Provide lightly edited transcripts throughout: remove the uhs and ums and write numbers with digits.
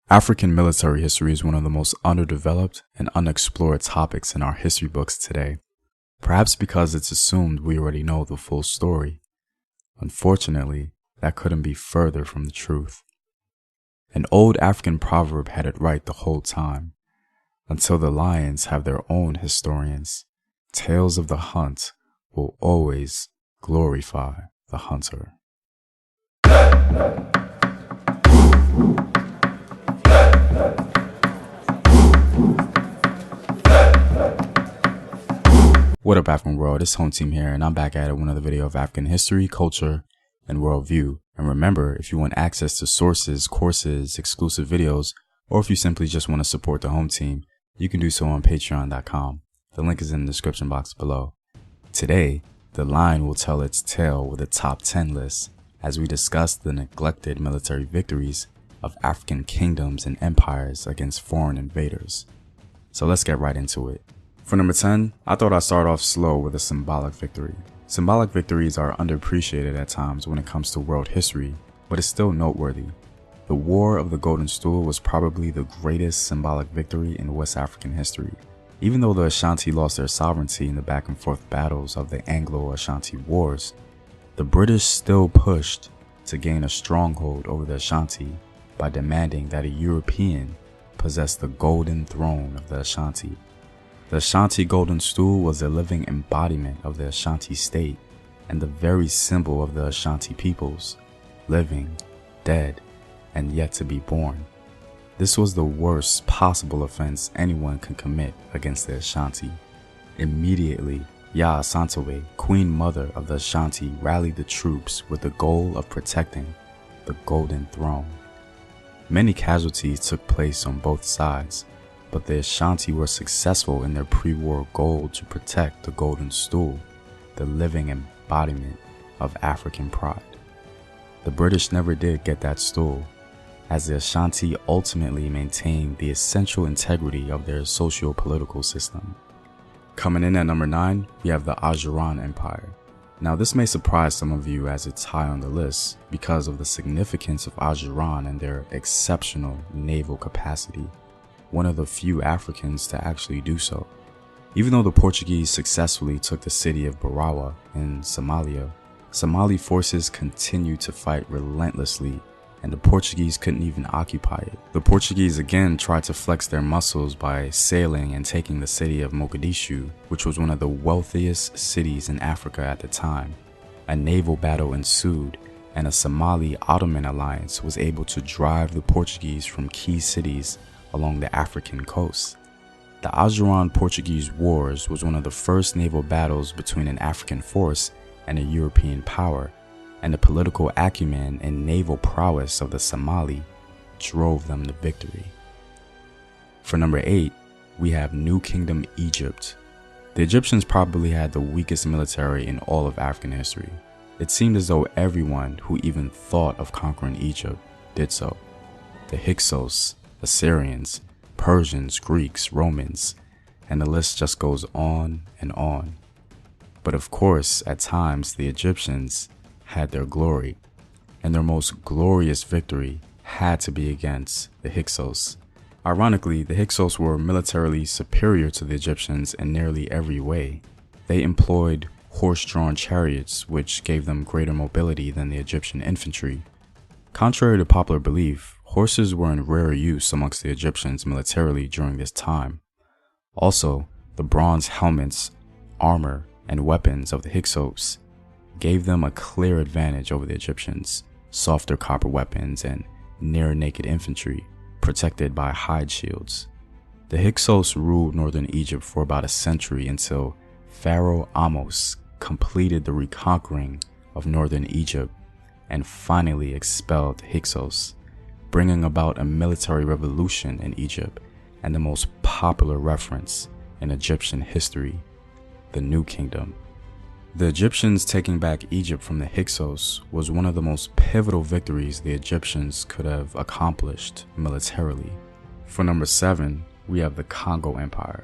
African military history is one of the most underdeveloped and unexplored topics in our history books today, perhaps because it's assumed we already know the full story. Unfortunately, that couldn't be further from the truth. An old African proverb had it right the whole time. Until the lions have their own historians, tales of the hunt will always glorify the hunter. What up, African world? It's Home Team here, and I'm back at it with another video of African history, culture, and worldview. And remember, if you want access to sources, courses, exclusive videos, or if you simply just want to support the Home Team, you can do so on patreon.com. The link is in the description box below. Today, the line will tell its tale with a top 10 list as we discuss the neglected military victories of African kingdoms and empires against foreign invaders. So let's get right into it. For number 10, I thought I'd start off slow with a symbolic victory. Symbolic victories are underappreciated at times when it comes to world history, but it's still noteworthy. The War of the Golden Stool was probably the greatest symbolic victory in West African history. Even though the Ashanti lost their sovereignty in the back and forth battles of the Anglo-Ashanti Wars, the British still pushed to gain a stronghold over the Ashanti by demanding that a European possess the golden throne of the Ashanti. The Ashanti Golden Stool was a living embodiment of the Ashanti state and the very symbol of the Ashanti peoples, living, dead, and yet to be born. This was the worst possible offense anyone can commit against the Ashanti. Immediately, Ya Asantewaa, Queen Mother of the Ashanti, rallied the troops with the goal of protecting the Golden Throne. Many casualties took place on both sides, but the Ashanti were successful in their pre-war goal to protect the Golden Stool, the living embodiment of African pride. The British never did get that stool, as the Ashanti ultimately maintained the essential integrity of their socio-political system. Coming in at number 9, we have the Ajuran Empire. Now this may surprise some of you as it's high on the list because of the significance of Ajuran and their exceptional naval capacity, one of the few Africans to actually do so. Even though the Portuguese successfully took the city of Barawa in Somalia, Somali forces continued to fight relentlessly, and the Portuguese couldn't even occupy it. The Portuguese again tried to flex their muscles by sailing and taking the city of Mogadishu, which was one of the wealthiest cities in Africa at the time. A naval battle ensued, and a Somali-Ottoman alliance was able to drive the Portuguese from key cities along the African coast. The Ajuran-Portuguese Wars was one of the first naval battles between an African force and a European power, and the political acumen and naval prowess of the Somali drove them to victory. For number 8, we have New Kingdom Egypt. The Egyptians probably had the weakest military in all of African history. It seemed as though everyone who even thought of conquering Egypt did so. The Hyksos, Assyrians, Persians, Greeks, Romans, and the list just goes on and on. But of course, at times the Egyptians had their glory, and their most glorious victory had to be against the Hyksos. Ironically, the Hyksos were militarily superior to the Egyptians in nearly every way. They employed horse-drawn chariots, which gave them greater mobility than the Egyptian infantry. Contrary to popular belief, horses were in rare use amongst the Egyptians militarily during this time. Also, the bronze helmets, armor, and weapons of the Hyksos gave them a clear advantage over the Egyptians' softer copper weapons and near-naked infantry protected by hide shields. The Hyksos ruled northern Egypt for about a century until Pharaoh Ahmose completed the reconquering of northern Egypt and finally expelled the Hyksos, bringing about a military revolution in Egypt and the most popular reference in Egyptian history, the New Kingdom. The Egyptians taking back Egypt from the Hyksos was one of the most pivotal victories the Egyptians could have accomplished militarily. For number 7, we have the Congo Empire.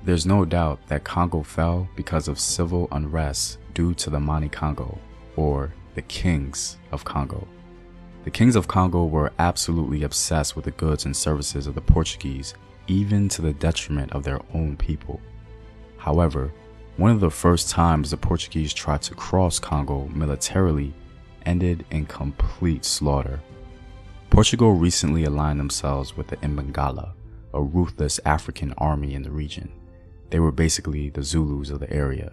There's no doubt that Congo fell because of civil unrest due to the Mani Congo, or the Kings of Congo. The kings of Congo were absolutely obsessed with the goods and services of the Portuguese, even to the detriment of their own people. However, one of the first times the Portuguese tried to cross Congo militarily ended in complete slaughter. Portugal recently aligned themselves with the Imbangala, a ruthless African army in the region. They were basically the Zulus of the area.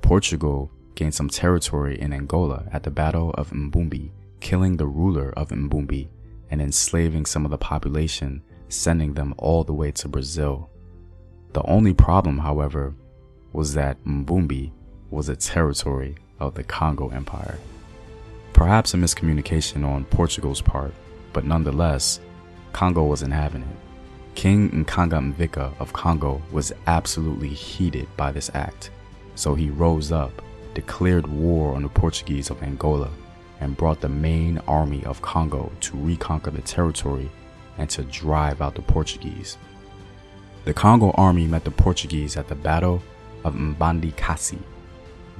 Portugal gained some territory in Angola at the Battle of Mbumbi, killing the ruler of Mbumbi and enslaving some of the population, sending them all the way to Brazil. The only problem, however, was that Mbumbi was a territory of the Congo Empire. Perhaps a miscommunication on Portugal's part, but nonetheless, Congo wasn't having it. King Nkanga Mvika of Congo was absolutely heated by this act, so he rose up, declared war on the Portuguese of Angola, and brought the main army of Congo to reconquer the territory and to drive out the Portuguese. The Congo army met the Portuguese at the Battle of Mbandikasi.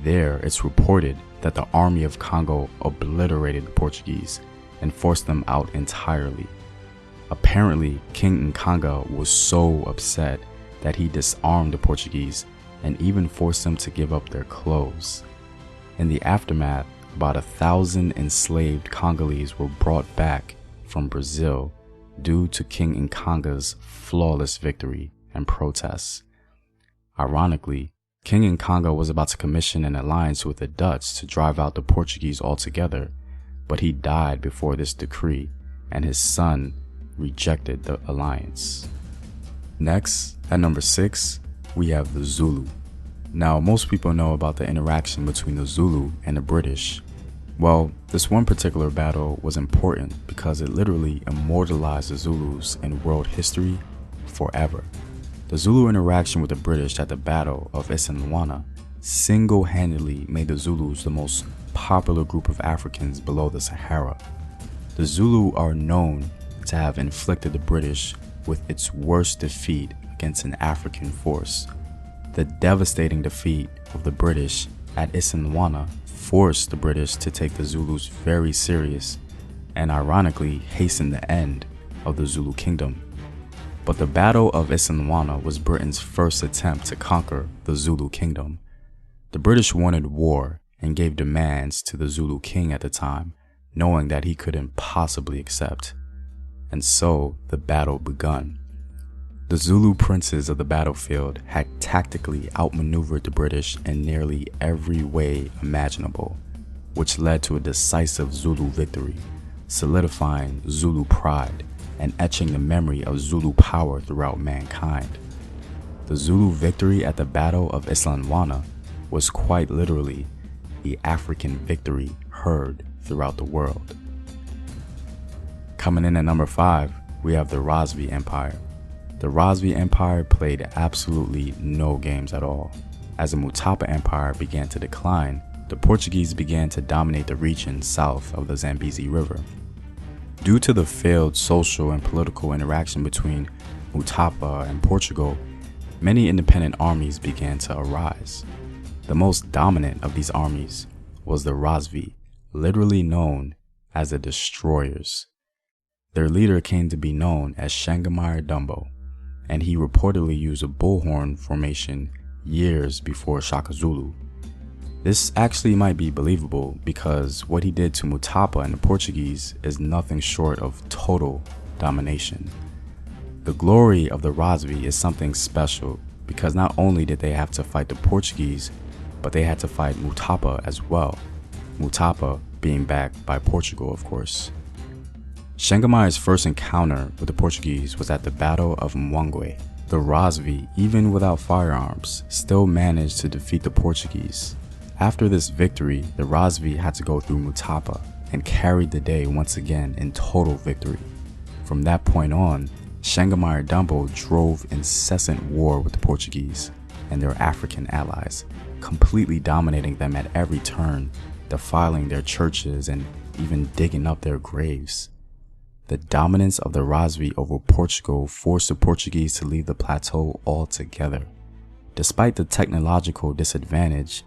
There, it's reported that the army of Congo obliterated the Portuguese and forced them out entirely. Apparently, King Nkanga was so upset that he disarmed the Portuguese and even forced them to give up their clothes. In the aftermath, about 1,000 enslaved Congolese were brought back from Brazil due to King Nkanga's flawless victory and protests. Ironically, King Nkanga was about to commission an alliance with the Dutch to drive out the Portuguese altogether, but he died before this decree, and his son rejected the alliance. Next, at number 6, we have the Zulu. Now, most people know about the interaction between the Zulu and the British. Well, this one particular battle was important because it literally immortalized the Zulus in world history forever. The Zulu interaction with the British at the Battle of Isandlwana single-handedly made the Zulus the most popular group of Africans below the Sahara. The Zulu are known to have inflicted the British with its worst defeat against an African force. The devastating defeat of the British at Isandlwana forced the British to take the Zulus very serious and ironically hastened the end of the Zulu kingdom. But the Battle of Isandlwana was Britain's first attempt to conquer the Zulu kingdom. The British wanted war and gave demands to the Zulu king at the time, knowing that he couldn't possibly accept. And so the battle begun. The Zulu princes of the battlefield had tactically outmaneuvered the British in nearly every way imaginable, which led to a decisive Zulu victory, solidifying Zulu pride and etching the memory of Zulu power throughout mankind. The Zulu victory at the Battle of Isandlwana was quite literally the African victory heard throughout the world. Coming in at number 5, we have the Rosvi Empire. The Rosvi Empire played absolutely no games at all. As the Mutapa Empire began to decline, the Portuguese began to dominate the region south of the Zambezi River. Due to the failed social and political interaction between Mutapa and Portugal, many independent armies began to arise. The most dominant of these armies was the Rosvi, literally known as the Destroyers. Their leader came to be known as Shangamire Dumbo, and he reportedly used a bullhorn formation years before Shaka Zulu. This actually might be believable because what he did to Mutapa and the Portuguese is nothing short of total domination. The glory of the Rosvi is something special because not only did they have to fight the Portuguese, but they had to fight Mutapa as well, Mutapa being backed by Portugal, of course. Shangamire's first encounter with the Portuguese was at the Battle of Mwangwe. The Rosvi, even without firearms, still managed to defeat the Portuguese. After this victory, the Rosvi had to go through Mutapa and carried the day once again in total victory. From that point on, Shangamire Dumbo drove incessant war with the Portuguese and their African allies, completely dominating them at every turn, defiling their churches and even digging up their graves. The dominance of the Rosvi over Portugal forced the Portuguese to leave the plateau altogether. Despite the technological disadvantage,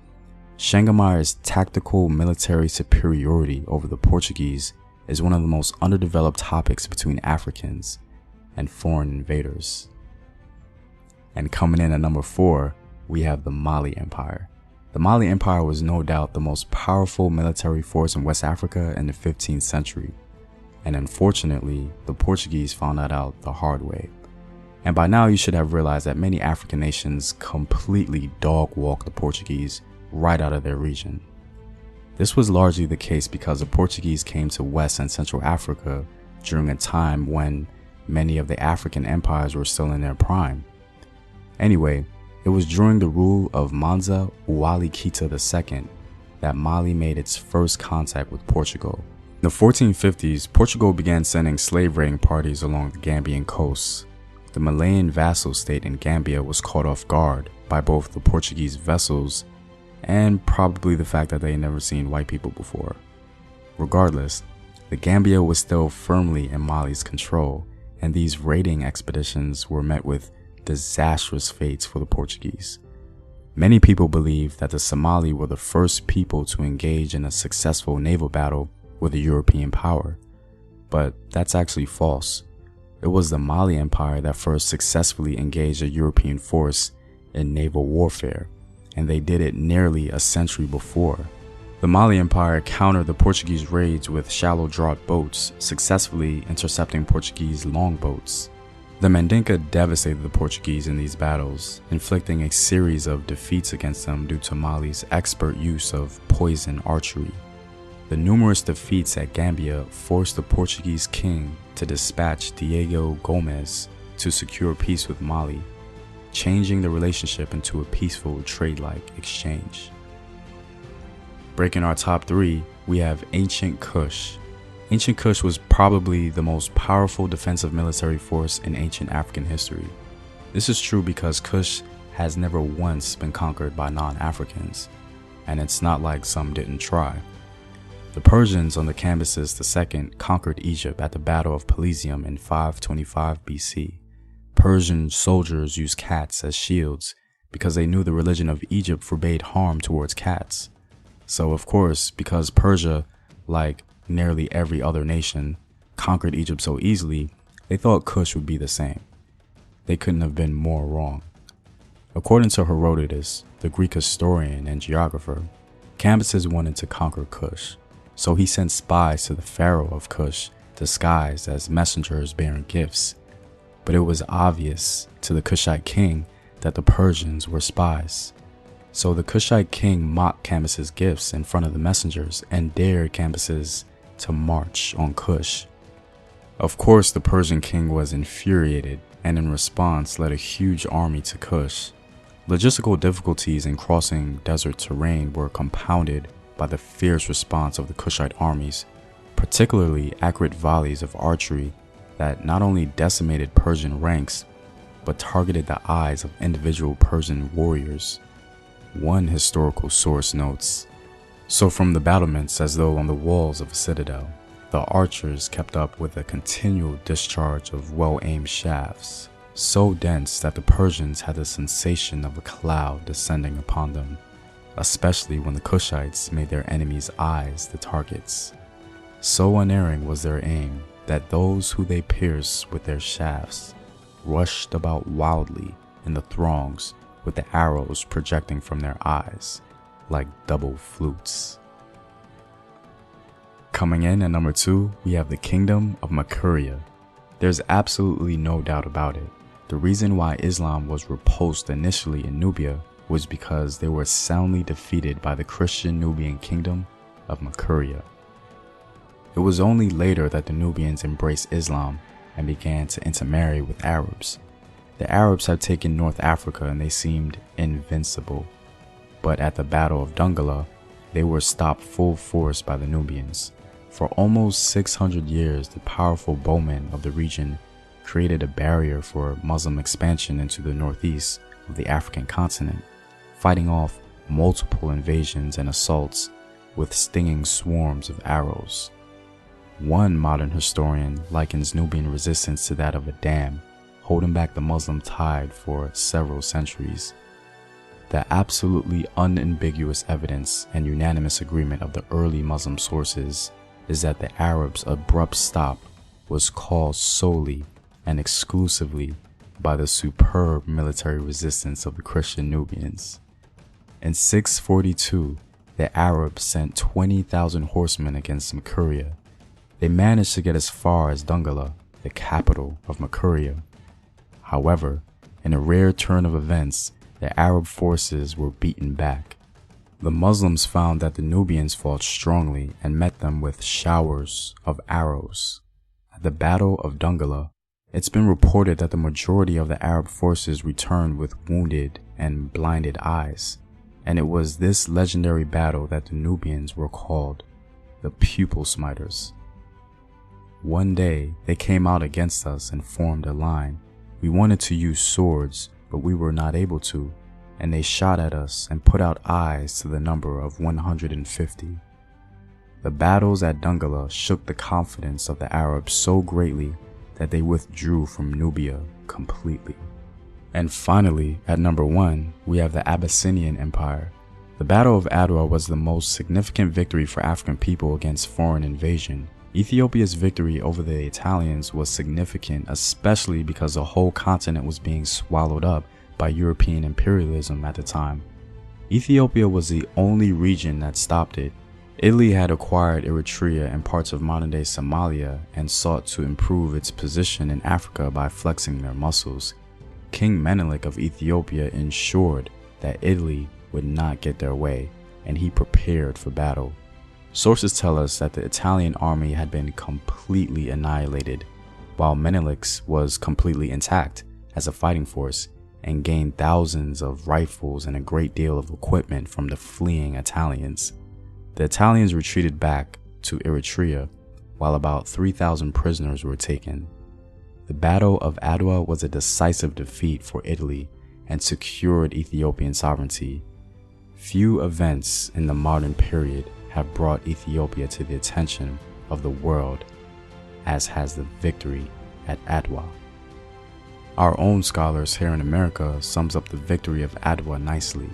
Shangamire's tactical military superiority over the Portuguese is one of the most underdeveloped topics between Africans and foreign invaders. And coming in at number 4, we have the Mali Empire. The Mali Empire was no doubt the most powerful military force in West Africa in the 15th century. And unfortunately, the Portuguese found that out the hard way. And by now you should have realized that many African nations completely dog-walked the Portuguese right out of their region. This was largely the case because the Portuguese came to West and Central Africa during a time when many of the African empires were still in their prime. Anyway, it was during the rule of Mansa Wali Kita II that Mali made its first contact with Portugal. In the 1450s, Portugal began sending slave raiding parties along the Gambian coast. The Malayan vassal state in Gambia was caught off guard by both the Portuguese vessels and probably the fact that they had never seen white people before. Regardless, the Gambia was still firmly in Mali's control, and these raiding expeditions were met with disastrous fates for the Portuguese. Many people believe that the Somali were the first people to engage in a successful naval battle with a European power, but that's actually false. It was the Mali Empire that first successfully engaged a European force in naval warfare, and they did it nearly a century before. The Mali Empire countered the Portuguese raids with shallow draught boats, successfully intercepting Portuguese longboats. The Mandinka devastated the Portuguese in these battles, inflicting a series of defeats against them due to Mali's expert use of poison archery. The numerous defeats at Gambia forced the Portuguese king to dispatch Diego Gomes to secure peace with Mali, changing the relationship into a peaceful trade-like exchange. Breaking our top 3, we have Ancient Kush. Ancient Kush was probably the most powerful defensive military force in ancient African history. This is true because Kush has never once been conquered by non-Africans, and it's not like some didn't try. The Persians under Cambyses II conquered Egypt at the Battle of Pelusium in 525 BC. Persian soldiers used cats as shields because they knew the religion of Egypt forbade harm towards cats. So of course, because Persia, like nearly every other nation, conquered Egypt so easily, they thought Kush would be the same. They couldn't have been more wrong. According to Herodotus, the Greek historian and geographer, Cambyses wanted to conquer Kush, so he sent spies to the pharaoh of Kush disguised as messengers bearing gifts. But it was obvious to the Kushite king that the Persians were spies. So the Kushite king mocked Cambyses' gifts in front of the messengers and dared Cambyses to march on Kush. Of course, the Persian king was infuriated and in response led a huge army to Kush. Logistical difficulties in crossing desert terrain were compounded by the fierce response of the Kushite armies, particularly accurate volleys of archery that not only decimated Persian ranks, but targeted the eyes of individual Persian warriors. One historical source notes, "So from the battlements as though on the walls of a citadel, the archers kept up with a continual discharge of well-aimed shafts, so dense that the Persians had the sensation of a cloud descending upon them, especially when the Kushites made their enemies' eyes the targets. So unerring was their aim that those who they pierced with their shafts rushed about wildly in the throngs with the arrows projecting from their eyes like double flutes." Coming in at number 2, we have the Kingdom of Makuria. There's absolutely no doubt about it. The reason why Islam was repulsed initially in Nubia was because they were soundly defeated by the Christian Nubian Kingdom of Makuria. It was only later that the Nubians embraced Islam and began to intermarry with Arabs. The Arabs had taken North Africa and they seemed invincible, but at the Battle of Dongola, they were stopped full force by the Nubians. For almost 600 years, the powerful bowmen of the region created a barrier for Muslim expansion into the northeast of the African continent, fighting off multiple invasions and assaults with stinging swarms of arrows. One modern historian likens Nubian resistance to that of a dam, holding back the Muslim tide for several centuries. The absolutely unambiguous evidence and unanimous agreement of the early Muslim sources is that the Arabs' abrupt stop was caused solely and exclusively by the superb military resistance of the Christian Nubians. In 642, the Arabs sent 20,000 horsemen against Makuria. They managed to get as far as Dongola, the capital of Makuria. However, in a rare turn of events, the Arab forces were beaten back. The Muslims found that the Nubians fought strongly and met them with showers of arrows. At the Battle of Dongola, it's been reported that the majority of the Arab forces returned with wounded and blinded eyes, and it was this legendary battle that the Nubians were called the Pupil Smiters. One day, they came out against us and formed a line. We wanted to use swords, but we were not able to, and they shot at us and put out eyes to the number of 150. The battles at Dongola shook the confidence of the Arabs so greatly that they withdrew from Nubia completely. And finally, at number 1, we have the Abyssinian Empire. The Battle of Adwa was the most significant victory for African people against foreign invasion. Ethiopia's victory over the Italians was significant, especially because the whole continent was being swallowed up by European imperialism at the time. Ethiopia was the only region that stopped it. Italy had acquired Eritrea and parts of modern-day Somalia and sought to improve its position in Africa by flexing their muscles. King Menelik of Ethiopia ensured that Italy would not get their way, and he prepared for battle. Sources tell us that the Italian army had been completely annihilated, while Menelik's was completely intact as a fighting force and gained thousands of rifles and a great deal of equipment from the fleeing Italians. The Italians retreated back to Eritrea, while about 3,000 prisoners were taken. The Battle of Adwa was a decisive defeat for Italy and secured Ethiopian sovereignty. Few events in the modern period have brought Ethiopia to the attention of the world as has the victory at Adwa. Our own scholars here in America sums up the victory of Adwa nicely.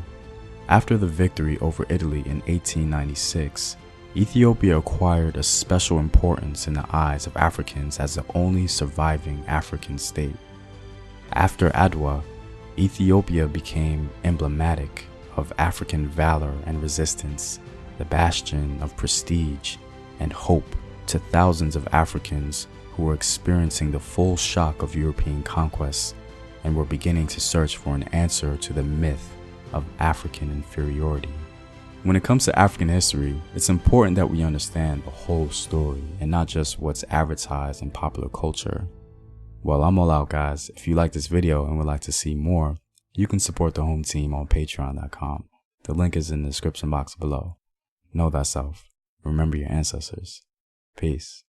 After the victory over Italy in 1896, Ethiopia acquired a special importance in the eyes of Africans as the only surviving African state. After Adwa, Ethiopia became emblematic of African valor and resistance, the bastion of prestige and hope to thousands of Africans who were experiencing the full shock of European conquest and were beginning to search for an answer to the myth of African inferiority. When it comes to African history, it's important that we understand the whole story and not just what's advertised in popular culture. Well, I'm all out, guys. If you like this video and would like to see more, you can support the home team on patreon.com. The link is in the description box below. Know thyself. Remember your ancestors. Peace.